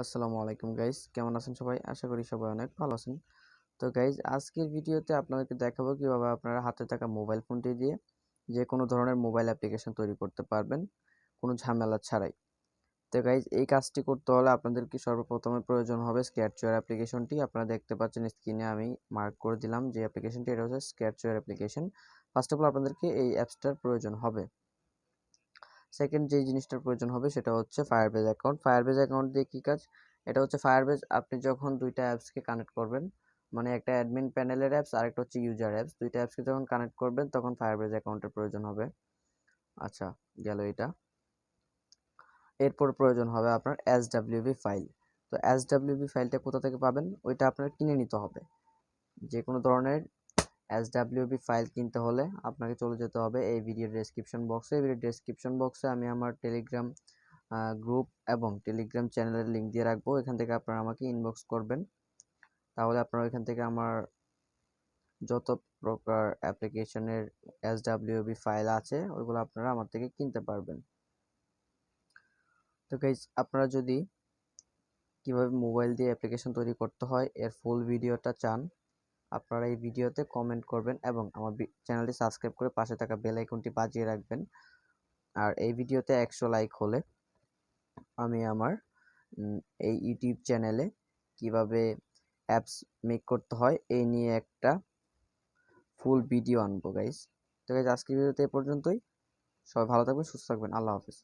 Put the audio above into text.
আসসালামু আলাইকুম গাইস, কেমন আছেন সবাই? আশা করি সবাই অনেক ভালো আছেন। তো গাইস, আজকের ভিডিওতে আপনাদেরকে দেখাবো কিভাবে আপনারা হাতে থাকা মোবাইল ফোনটি দিয়ে যে কোনো ধরনের মোবাইল অ্যাপ্লিকেশন তৈরি করতে পারবেন কোনো ঝামেলা ছাড়াই। তো গাইস, এই কাজটি করতে হলে আপনাদেরকে সর্বপ্রথমে প্রয়োজন হবে স্ক্র্যাচওয়্যার অ্যাপ্লিকেশনটি। আপনারা দেখতে পাচ্ছেন স্ক্রিনে আমি মার্ক করে দিলাম যে অ্যাপ্লিকেশনটি, এটা হচ্ছে স্ক্র্যাচওয়্যার অ্যাপ্লিকেশন। ফার্স্ট অফ অল আপনাদেরকে এই অ্যাপসটার প্রয়োজন হবে। সেকেন্ড যে জিনিসটার প্রয়োজন হবে সেটা হচ্ছে ফায়ারবেজ অ্যাকাউন্ট। ফায়ারবেজ অ্যাকাউন্ট দিয়ে কী কাজ? এটা হচ্ছে ফায়ারবেজ, আপনি যখন দুইটা অ্যাপসকে কানেক্ট করবেন, মানে একটা অ্যাডমিন প্যানেলের অ্যাপস আর একটা হচ্ছে ইউজার অ্যাপস, দুইটা অ্যাপসকে যখন কানেক্ট করবেন তখন ফায়ারবেজ অ্যাকাউন্টের প্রয়োজন হবে। আচ্ছা, গেল এটা। এরপর প্রয়োজন হবে আপনার এসডব্লিউবি ফাইল। তো এসডব্লিউবি ফাইলটা কোথা থেকে পাবেন? ওইটা আপনার কিনে নিতে হবে। যে কোনো ধরনের এসডব্লিউবি ফাইল কিনতে হলে আপনাকে চলে যেতে হবে এই ভিডিও ডেসক্রিপশন বক্সে। এই ভিডিও ডেসক্রিপশন বক্সে আমি আমার টেলিগ্রাম গ্রুপ এবং টেলিগ্রাম চ্যানেলের লিঙ্ক দিয়ে রাখবো। এখান থেকে আপনারা আমাকে ইনবক্স করবেন, তাহলে আপনারা এখান থেকে আমার যত প্রকার অ্যাপ্লিকেশনের এসডব্লিউবি ফাইল আছে ওইগুলো আপনারা আমার থেকে কিনতে পারবেন। তো গাইজ, আপনারা যদি কিভাবে মোবাইল দিয়ে অ্যাপ্লিকেশন তৈরি করতে হয় এর ফুল ভিডিওটা চান, আপনারা এই ভিডিওতে কমেন্ট করবেন এবং আমার চ্যানেলটি সাবস্ক্রাইব করে পাশে থাকা বেল আইকনটি বাজিয়ে রাখবেন। আর এই ভিডিওতে 100 লাইক হলে আমি আমার এই ইউটিউব চ্যানেলে কিভাবে অ্যাপস মেক করতে হয় এই নিয়ে একটা ফুল ভিডিও আনবো গাইস। তো গাইস, আজকের ভিডিওতে এ পর্যন্তই। সবাই ভালো থাকবেন, সুস্থ থাকবেন। আল্লাহ হাফেজ।